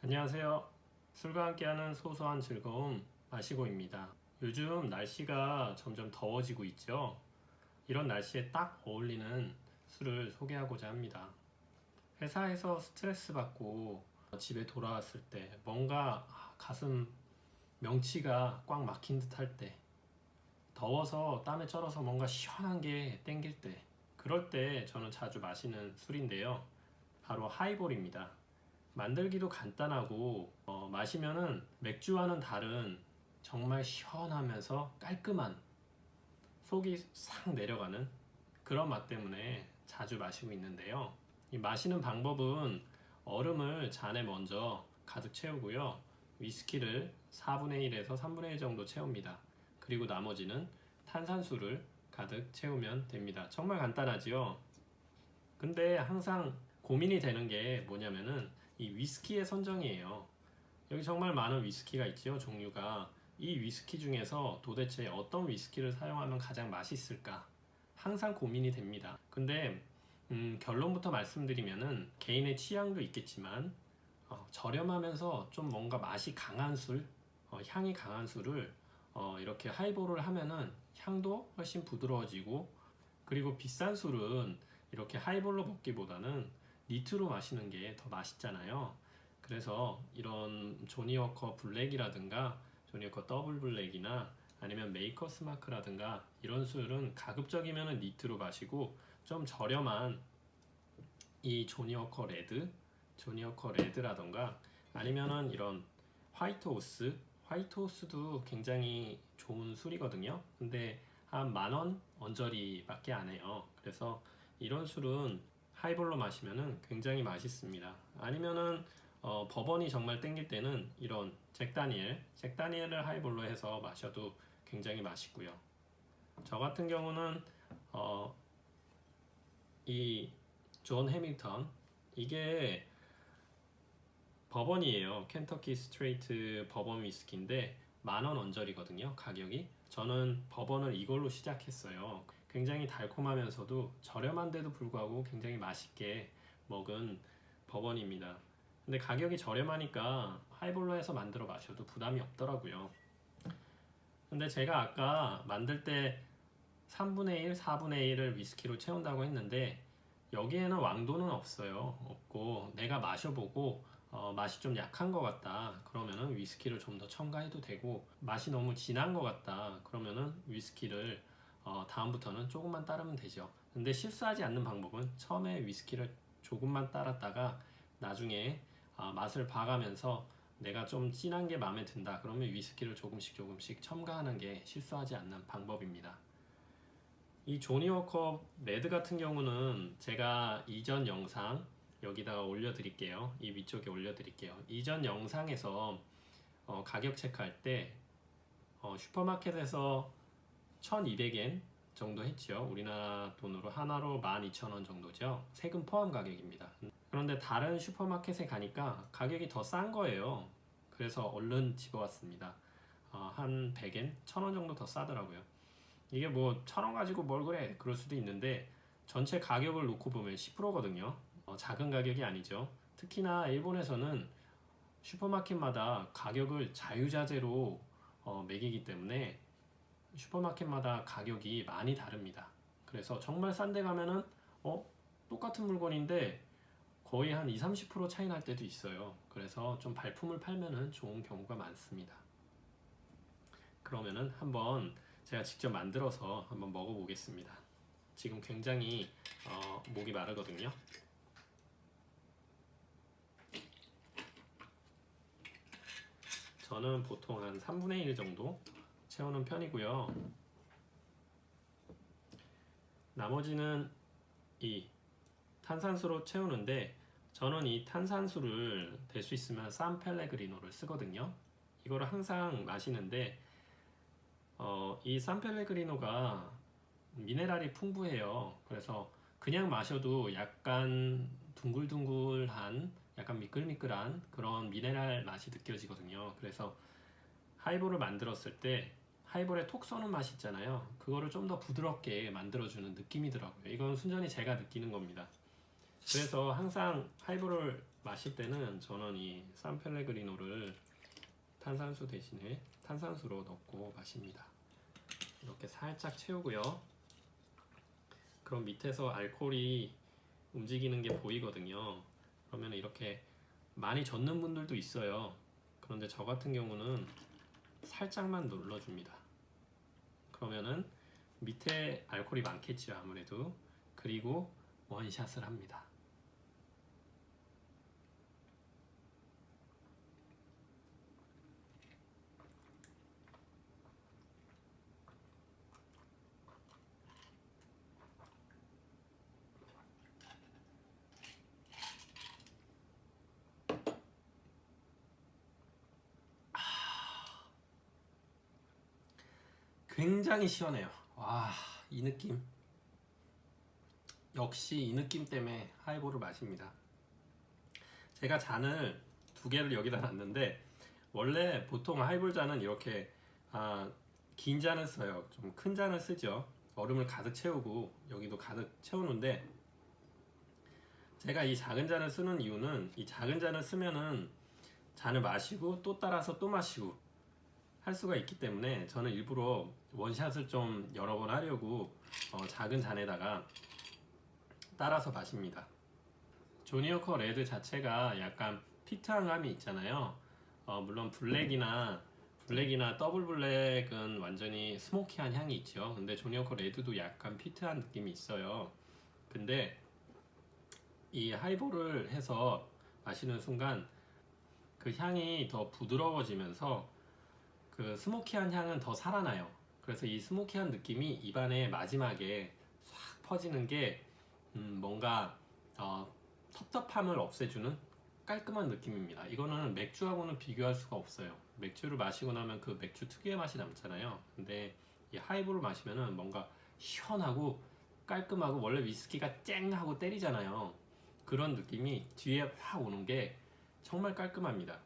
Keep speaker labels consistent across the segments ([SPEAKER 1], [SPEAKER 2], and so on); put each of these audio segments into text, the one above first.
[SPEAKER 1] 안녕하세요. 술과 함께하는 소소한 즐거움 마시고입니다. 요즘 날씨가 점점 더워지고 있죠. 이런 날씨에 딱 어울리는 술을 소개하고자 합니다. 회사에서 스트레스 받고 집에 돌아왔을 때 뭔가 가슴 명치가 꽉 막힌 듯 할 때, 더워서 땀에 쩔어서 뭔가 시원한 게 땡길 때, 그럴 때 저는 자주 마시는 술인데요. 바로 하이볼입니다. 만들기도 간단하고 마시면은 맥주와는 다른 정말 시원하면서 깔끔한, 속이 싹 내려가는 그런 맛 때문에 자주 마시고 있는데요. 이 마시는 방법은 얼음을 잔에 먼저 가득 채우고요. 위스키를 4분의 1에서 3분의 1 정도 채웁니다. 그리고 나머지는 탄산수를 가득 채우면 됩니다. 정말 간단하지요. 근데 항상 고민이 되는 게 뭐냐면은 이 위스키의 선정이에요. 여기 정말 많은 위스키가 있죠, 종류가. 이 위스키 중에서 도대체 어떤 위스키를 사용하면 가장 맛있을까? 항상 고민이 됩니다. 근데 결론부터 말씀드리면은 개인의 취향도 있겠지만 저렴하면서 좀 뭔가 맛이 강한 술, 향이 강한 술을 이렇게 하이볼을 하면은 향도 훨씬 부드러워지고, 그리고 비싼 술은 이렇게 하이볼로 먹기보다는 니트로 마시는 게 더 맛있잖아요. 그래서 이런 조니워커 블랙이라든가 조니워커 더블 블랙이나 아니면 메이커스 마크라든가 이런 술은 가급적이면 니트로 마시고, 좀 저렴한 이 조니워커 레드, 조니워커 레드라던가 아니면은 이런 화이트 호스도 굉장히 좋은 술이거든요. 근데 한 10,000원 언저리밖에 안 해요. 그래서 이런 술은 하이볼로 마시면은 굉장히 맛있습니다. 아니면은 버번이 정말 땡길 때는 이런 잭다니엘을 하이볼로 해서 마셔도 굉장히 맛있고요. 저 같은 경우는 이 존 해밀턴, 이게 버번이에요. 켄터키 스트레이트 버번 위스키인데 10,000원 언저리거든요, 가격이. 저는 버번을 이걸로 시작했어요. 굉장히 달콤하면서도 저렴한데도 불구하고 굉장히 맛있게 먹은 버번입니다. 근데 가격이 저렴하니까 하이볼로 해서 만들어 마셔도 부담이 없더라고요. 근데 제가 아까 만들 때 3분의 1, 4분의 1을 위스키로 채운다고 했는데 여기에는 왕도는 없고, 내가 마셔보고 맛이 좀 약한 것 같다 그러면은 위스키를 좀 더 첨가해도 되고, 맛이 너무 진한 것 같다 그러면은 위스키를 다음부터는 조금만 따르면 되죠. 근데 실수하지 않는 방법은 처음에 위스키를 조금만 따랐다가 나중에 맛을 봐가면서 내가 좀 진한 게 마음에 든다 그러면 위스키를 조금씩 첨가하는 게 실수하지 않는 방법입니다. 이 조니워커 레드 같은 경우는 제가 이전 영상 여기다가 올려드릴게요. 이 위쪽에 올려드릴게요. 이전 영상에서 가격 체크할 때 슈퍼마켓에서 1200엔 정도 했죠. 우리나라 돈으로 하나로 12,000원 정도죠. 세금 포함 가격입니다. 그런데 다른 슈퍼마켓에 가니까 가격이 더 싼 거예요. 그래서 얼른 집어왔습니다. 한 100엔, 1000원 정도 더 싸더라고요. 이게 뭐 1000원 가지고 뭘 그래, 그럴 수도 있는데 전체 가격을 놓고 보면 10%거든요. 작은 가격이 아니죠. 특히나 일본에서는 슈퍼마켓마다 가격을 자유자재로 매기기 때문에 슈퍼마켓마다 가격이 많이 다릅니다. 그래서 정말 싼 데 가면은 똑같은 물건인데 거의 한 20-30% 차이 날 때도 있어요. 그래서 좀 발품을 팔면은 좋은 경우가 많습니다. 그러면은 한번 제가 직접 만들어서 한번 먹어보겠습니다. 지금 굉장히 목이 마르거든요. 저는 보통 한 3분의 1 정도 채우는 편이고요. 나머지는 이 탄산수로 채우는데, 저는 이 탄산수를 될 수 있으면 산펠레그리노를 쓰거든요. 이거를 항상 마시는데 이 산펠레그리노가 미네랄이 풍부해요. 그래서 그냥 마셔도 약간 둥글둥글한, 약간 미끌미끌한 그런 미네랄 맛이 느껴지거든요. 그래서 하이볼을 만들었을 때 하이볼에 톡 쏘는 맛이 있잖아요. 그거를 좀 더 부드럽게 만들어주는 느낌이더라고요. 이건 순전히 제가 느끼는 겁니다. 그래서 항상 하이볼을 마실 때는 저는 이 산펠레그리노를 탄산수 대신에 탄산수로 넣고 마십니다. 이렇게 살짝 채우고요. 그럼 밑에서 알코올이 움직이는 게 보이거든요. 그러면 이렇게 많이 젓는 분들도 있어요. 그런데 저 같은 경우는 살짝만 눌러줍니다. 그러면은 밑에 알코올이 많겠죠, 아무래도. 그리고 원샷을 합니다. 굉장히 시원해요. 와, 이 느낌. 역시 이 느낌 때문에 하이볼을 마십니다. 제가 잔을 2개를 여기다 놨는데 원래 보통 하이볼 잔은 이렇게 긴 잔을 써요. 좀 큰 잔을 쓰죠. 얼음을 가득 채우고 여기도 가득 채우는데 제가 이 작은 잔을 쓰는 이유는 이 작은 잔을 쓰면은 잔을 마시고 또 따라서 또 마시고 할 수가 있기 때문에 저는 일부러 원샷을 좀 여러 번 하려고 작은 잔에다가 따라서 마십니다. 조니워커 레드 자체가 약간 피트한 감이 있잖아요. 물론 블랙이나 더블 블랙은 완전히 스모키한 향이 있죠. 근데 조니워커 레드도 약간 피트한 느낌이 있어요. 근데 이 하이볼을 해서 마시는 순간 그 향이 더 부드러워지면서 그 스모키한 향은 더 살아나요. 그래서 이 스모키한 느낌이 입안에 마지막에 싹 퍼지는 게 뭔가 텁텁함을 없애주는 깔끔한 느낌입니다. 이거는 맥주하고는 비교할 수가 없어요. 맥주를 마시고 나면 그 맥주 특유의 맛이 남잖아요. 근데 이 하이볼을 마시면은 뭔가 시원하고 깔끔하고, 원래 위스키가 쨍 하고 때리잖아요. 그런 느낌이 뒤에 확 오는 게 정말 깔끔합니다.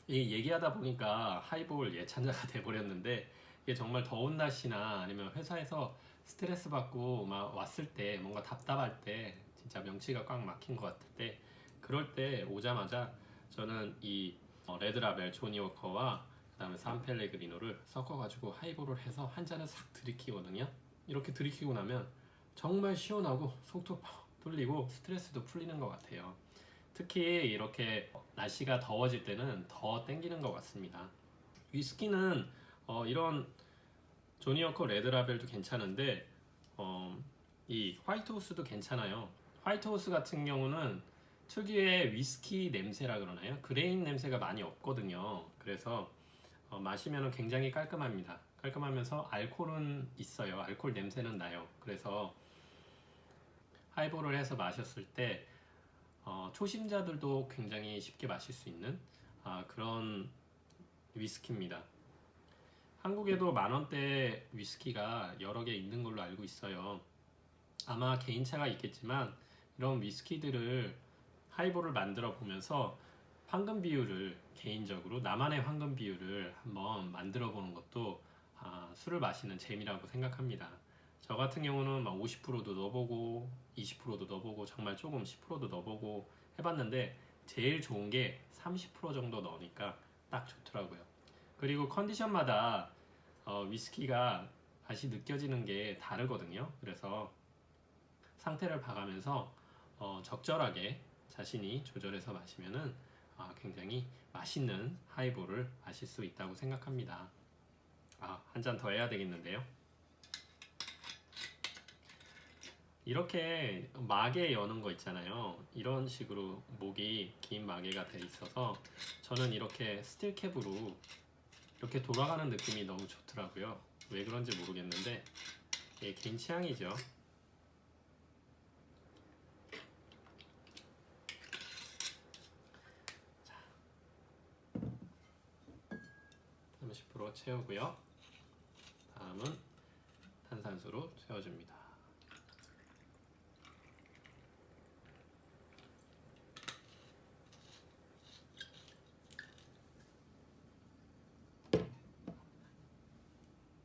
[SPEAKER 1] 이 얘기하다 보니까 하이볼 예찬자가 돼버렸는데, 이게 정말 더운 날씨나 아니면 회사에서 스트레스 받고 막 왔을 때 뭔가 답답할 때 진짜 명치가 꽉 막힌 것 같을 때, 그럴 때 오자마자 저는 이 레드라벨 조니워커와 그 다음에 산펠레그리노를 섞어가지고 하이볼을 해서 한 잔을 싹 들이키거든요. 이렇게 들이키고 나면 정말 시원하고 속도 뚫리고 스트레스도 풀리는 것 같아요. 특히 이렇게 날씨가 더워질 때는 더 땡기는 것 같습니다. 위스키는 이런 조니워커 레드라벨도 괜찮은데 이 화이트호스도 괜찮아요. 화이트호스 같은 경우는 특유의 위스키 냄새라 그러나요? 그레인 냄새가 많이 없거든요. 그래서 마시면 굉장히 깔끔합니다. 깔끔하면서 알코올은 있어요. 알코올 냄새는 나요. 그래서 하이볼을 해서 마셨을 때 초심자들도 굉장히 쉽게 마실 수 있는 그런 위스키입니다. 한국에도 만원대 위스키가 여러 개 있는 걸로 알고 있어요. 아마 개인차가 있겠지만 이런 위스키들을 하이볼을 만들어 보면서 황금 비율을, 개인적으로 나만의 황금 비율을 한번 만들어 보는 것도 술을 마시는 재미라고 생각합니다. 저 같은 경우는 막 50%도 넣어보고 20%도 넣어보고 정말 조금 10%도 넣어보고 해봤는데 제일 좋은 게 30% 정도 넣으니까 딱 좋더라고요. 그리고 컨디션마다 위스키가 맛이 느껴지는 게 다르거든요. 그래서 상태를 봐가면서 적절하게 자신이 조절해서 마시면은 굉장히 맛있는 하이볼을 마실 수 있다고 생각합니다. 한 잔 더 해야 되겠는데요. 이렇게 마개 여는 거 있잖아요. 이런 식으로 목이 긴 마개가 돼 있어서 저는 이렇게 스틸캡으로 이렇게 돌아가는 느낌이 너무 좋더라고요. 왜 그런지 모르겠는데 이게 개인 취향이죠. 자, 30% 채우고요. 다음은 탄산수로 채워줍니다.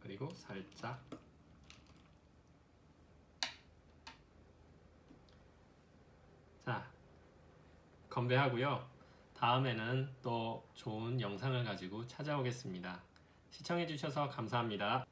[SPEAKER 1] 그리고 살짝 건배하고요. 다음에는 또 좋은 영상을 가지고 찾아오겠습니다. 시청해주셔서 감사합니다.